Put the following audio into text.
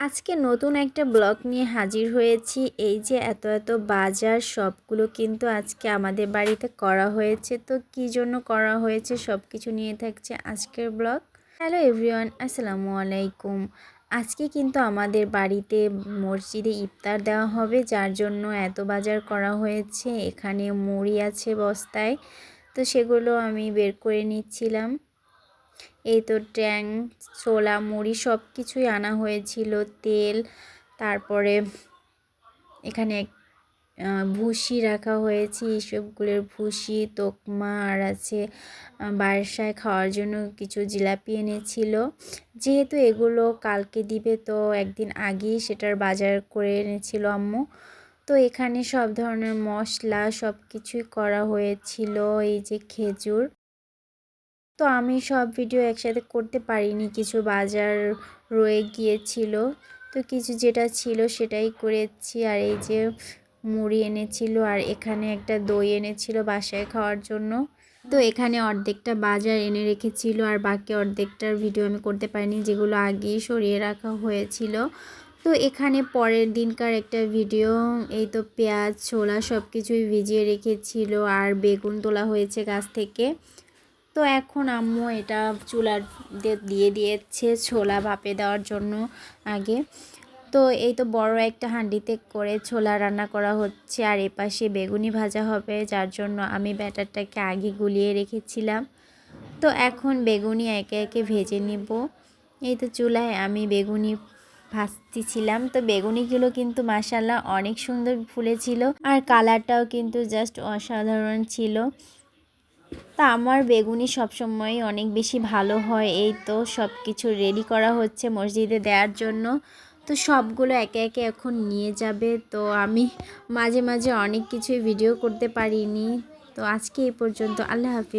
আজকে নতুন একটা ব্লগ নিয়ে হাজির হয়েছি। এই যে এত এত বাজার সবগুলো কিন্তু আজকে আমাদের বাড়িতে করা হয়েছে। তো কী জন্য করা হয়েছে সব কিছু নিয়ে থাকছে আজকের ব্লগ। হ্যালো এভরিওয়ান, আসসালামু আলাইকুম। আজকে কিন্তু আমাদের বাড়িতে মসজিদে ইফতার দেওয়া হবে, যার জন্য এত বাজার করা হয়েছে। এখানে মুড়ি আছে বস্তায়, তো সেগুলো আমি বের করে নিচ্ছিলাম। এই তো ট্যাং, ছোলা, মুড়ি সব কিছুই আনা হয়েছিল, তেল, তারপরে এখানে ভুসি রাখা হয়েছে, এইসবগুলোর ভুসি, তোকমা, আর আছে বাসায় খাওয়ার জন্য কিছু জিলাপি এনেছিল। যেহেতু এগুলো কালকে দিবে, তো একদিন আগেই সেটার বাজার করে এনেছিল আম্মু। তো এখানে সব ধরনের মশলা সব কিছুই করা হয়েছিল। এই যে খেজুর, তো আমি সব ভিডিও একসাথে করতে পারিনি, কিছু বাজার রয়ে গিয়েছিল, তো কিছু যেটা ছিল সেটাই করেছি। আর এই যে মুড়ি এনেছিল, আর এখানে একটা দই এনেছিল বাসায় খাওয়ার জন্য। তো এখানে অর্ধেকটা বাজার এনে রেখেছিল, আর বাকি অর্ধেকটার ভিডিও আমি করতে পারিনি, যেগুলো আগেই সরিয়ে রাখা হয়েছিল। তো এখানে পরের দিনকার একটা ভিডিও। এই তো পেঁয়াজ, ছোলা সব কিছুই ভিজিয়ে রেখেছিল, আর বেগুন তোলা হয়েছে গাছ থেকে। তো এখন আম্মু এটা চুলার দিয়ে দিয়েছে ছোলা ভাপে দেওয়ার জন্য আগে। তো এই তো বড় একটা হাঁডিতে করে ছোলা রান্না করা হচ্ছে, আর এপাশে বেগুনি ভাজা হবে, যার জন্য আমি ব্যাটারটাকে আগে গুলিয়ে রেখেছিলাম। তো এখন বেগুনি একে একে ভেজে নিব। এই তো চুলায় আমি বেগুনি ভাজতেছিলাম। তো বেগুনিগুলো কিন্তু মাশাআল্লাহ অনেক সুন্দর ফুলেছিল, আর কালারটাও কিন্তু জাস্ট অসাধারণ ছিল। তা আমার বেগুনি সবসময় অনেক বেশি ভালো হয়। এই তো সব কিছু রেডি করা হচ্ছে মসজিদে দেওয়ার জন্য। তো সবগুলো একে একে এখন নিয়ে যাবে। তো আমি মাঝে মাঝে অনেক কিছুই ভিডিও করতে পারিনি। তো আজকে এই পর্যন্ত, আল্লাহ হাফিজ।